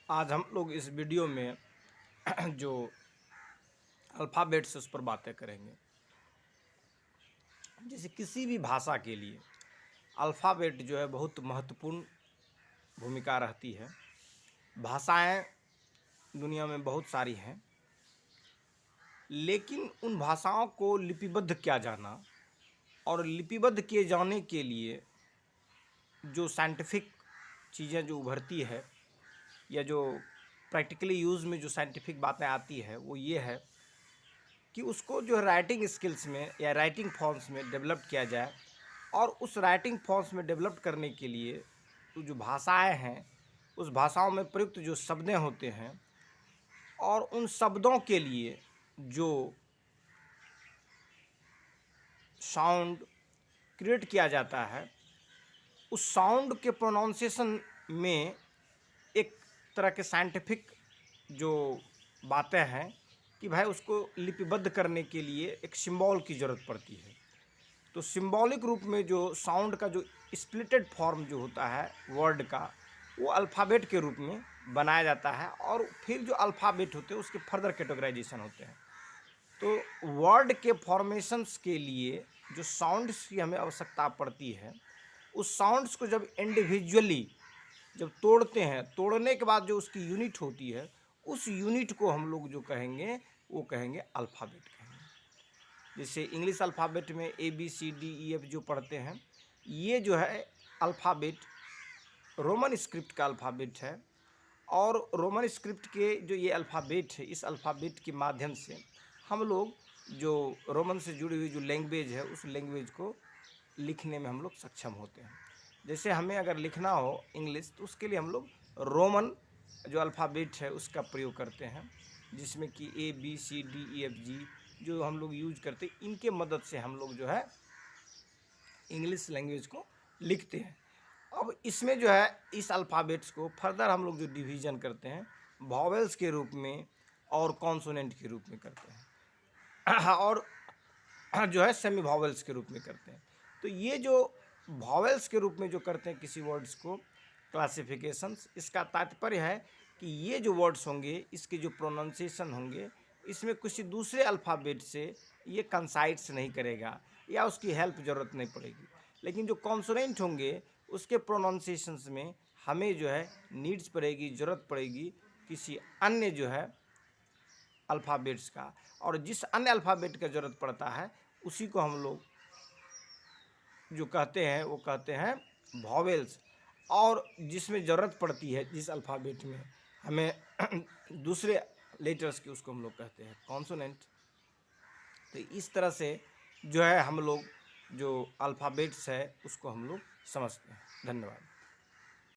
आज हम लोग इस वीडियो में जो अल्फ़ाबेट्स उस पर बातें करेंगे। जैसे किसी भी भाषा के लिए अल्फ़ाबेट जो है बहुत महत्वपूर्ण भूमिका रहती है। भाषाएं दुनिया में बहुत सारी हैं, लेकिन उन भाषाओं को लिपिबद्ध किया जाना और लिपिबद्ध किए जाने के लिए जो साइंटिफिक चीज़ें जो उभरती है या जो प्रैक्टिकली यूज़ में जो साइंटिफिक बातें आती है वो ये है कि उसको जो है राइटिंग स्किल्स में या राइटिंग फॉर्म्स में डेवलप किया जाए। और उस राइटिंग फॉर्म्स में डेवलप करने के लिए तो जो भाषाएं हैं उस भाषाओं में प्रयुक्त जो शब्दें होते हैं और उन शब्दों के लिए जो साउंड क्रिएट किया जाता है, उस साउंड के प्रोनाउंसिएशन में एक तरह के साइंटिफिक जो बातें हैं कि भाई उसको लिपिबद्ध करने के लिए एक सिंबल की ज़रूरत पड़ती है। तो सिंबॉलिक रूप में जो साउंड का जो स्प्लिटेड फॉर्म जो होता है वर्ड का, वो अल्फ़ाबेट के रूप में बनाया जाता है और फिर जो अल्फ़ाबेट होते हैं उसके फर्दर कैटेगराइजेशन होते हैं। तो वर्ड के फॉर्मेशंस के लिए जो साउंड्स की हमें आवश्यकता पड़ती है, उस साउंड्स को जब इंडिविजुअली जब तोड़ते हैं, तोड़ने के बाद जो उसकी यूनिट होती है, उस यूनिट को हम लोग जो कहेंगे वो कहेंगे अल्फ़ाबेट कहेंगे। जैसे इंग्लिश अल्फ़ाबेट में ABCDEF जो पढ़ते हैं, ये जो है अल्फ़ाबेट रोमन स्क्रिप्ट का अल्फ़ाबेट है। और रोमन स्क्रिप्ट के जो ये अल्फ़ाबेट है, इस अल्फ़ाबेट के माध्यम से हम लोग जो रोमन से जुड़ी हुई जो लैंग्वेज है उस लैंग्वेज को लिखने में हम लोग सक्षम होते हैं। जैसे हमें अगर लिखना हो इंग्लिश तो उसके लिए हम लोग रोमन जो अल्फ़ाबेट है उसका प्रयोग करते हैं, जिसमें कि ABCDEFG जो हम लोग यूज करते हैं, इनके मदद से हम लोग जो है इंग्लिश लैंग्वेज को लिखते हैं। अब इसमें जो है इस अल्फ़ाबेट्स को फर्दर हम लोग जो डिवीज़न करते हैं वॉवेल्स के रूप में और कॉन्सोनेंट के रूप में करते हैं और जो है सेमी वॉवेल्स के रूप में करते हैं। तो ये जो वॉवेल्स के रूप में जो करते हैं किसी वर्ड्स को क्लासिफिकेशंस, इसका तात्पर्य है कि ये जो वर्ड्स होंगे इसके जो प्रोनाउंसिएशन होंगे इसमें किसी दूसरे अल्फ़ाबेट से ये कंसाइड्स नहीं करेगा या उसकी हेल्प ज़रूरत नहीं पड़ेगी। लेकिन जो कॉन्सोनेंट होंगे उसके प्रोनाउंसिएशंस में हमें जो है नीड्स पड़ेगी, ज़रूरत पड़ेगी किसी अन्य जो है अल्फ़ाबेट्स का। और जिस अन्य अल्फ़ाबेट का ज़रूरत पड़ता है उसी को हम लोग जो कहते हैं वो कहते हैं वॉवेल्स। और जिसमें ज़रूरत पड़ती है जिस अल्फ़ाबेट में हमें दूसरे लेटर्स की, उसको हम लोग कहते हैं कॉन्सोनेंट। तो इस तरह से जो है हम लोग जो अल्फ़ाबेट्स है उसको हम लोग समझते हैं। धन्यवाद।